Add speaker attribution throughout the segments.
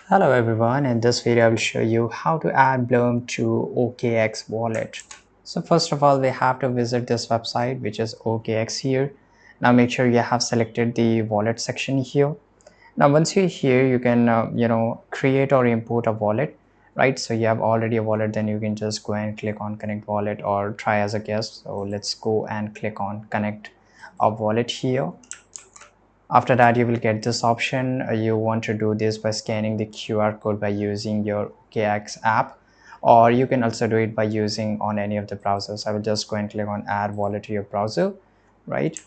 Speaker 1: Hello everyone, in this video I will show you how to add Blum to OKX wallet. So first of all we have to visit this website, which is OKX here. Now make sure you have selected the wallet section here. Now once you're here you can create or import a wallet, right? So you have already a wallet, then you can just go and click on connect wallet or try as a guest. So let's go and click on connect a wallet here. After that you will get this option. You want to do this by scanning the QR code by using your OKX app, or you can also do it by using on any of the browsers. I will just go and click on add wallet to your browser, right?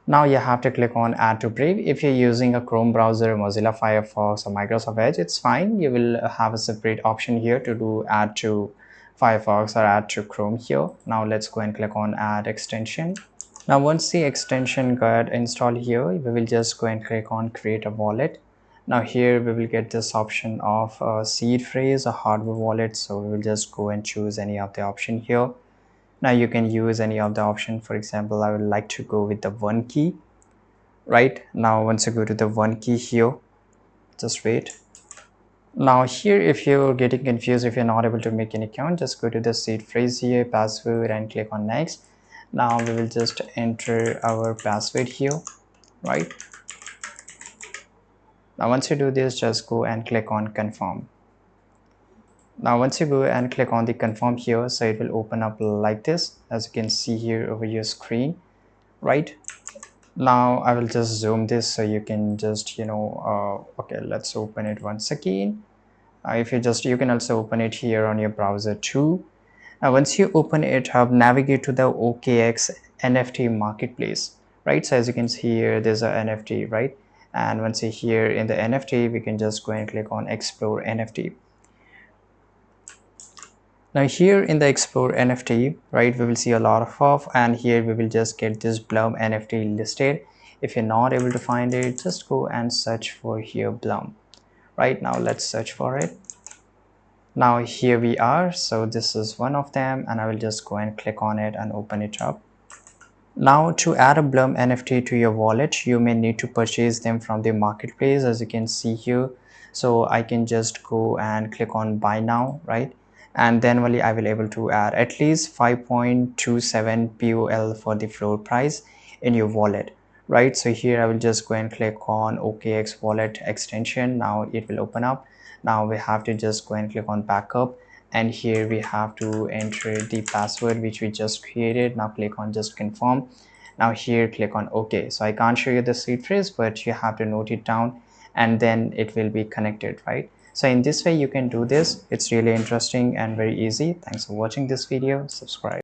Speaker 1: Now you have to click on add to Brave. If you're using a Chrome browser, Mozilla Firefox or Microsoft Edge, it's fine. You will have a separate option here to do add to Firefox or add to Chrome here. Now let's go and click on add extension. Now once the extension got installed here, we will just go and click on create a wallet. Now here we will get this option of seed phrase or hardware wallet. So we will just go and choose any of the option here. Now you can use any of the option. For example, I would like to go with the one key. Right now once you go to the one key here, just wait. Now here, if you're getting confused, if you're not able to make an account, just go to the seed phrase here, password, and click on next. Now we will just enter our password here, right? Now once you do this, just go and click on confirm. Now once you go and click on the confirm here, so it will open up like this, as you can see here over your screen, right? Now I will just zoom this so you can just okay, let's open it once again. If you can also open it here on your browser too. Now once you open it up, navigate to the OKX NFT marketplace, right? So as you can see here, there's a NFT, right? And once you're here in the NFT, we can just go and click on explore NFT. Now here in the explore NFT, right, we will see a lot of off, and here we will just get this Blum NFT listed. If you're not able to find it, just go and search for here Blum. Right now let's search for it. Now here we are, so this is one of them, and I will just go and click on it and open it up. Now to add a Blum NFT to your wallet, you may need to purchase them from the marketplace, as you can see here. So I can just go and click on buy now, right? And then only I will able to add at least 5.27 POL for the floor price in your wallet, right? So here I will just go and click on OKX wallet extension. Now it will open up. Now we have to just go and click on backup, and here we have to enter the password which we just created. Now click on just confirm. Now here click on OK. So I can't show you the seed phrase, but you have to note it down, and then it will be connected, right? So in this way you can do this. It's really interesting and very easy. Thanks for watching this video. Subscribe.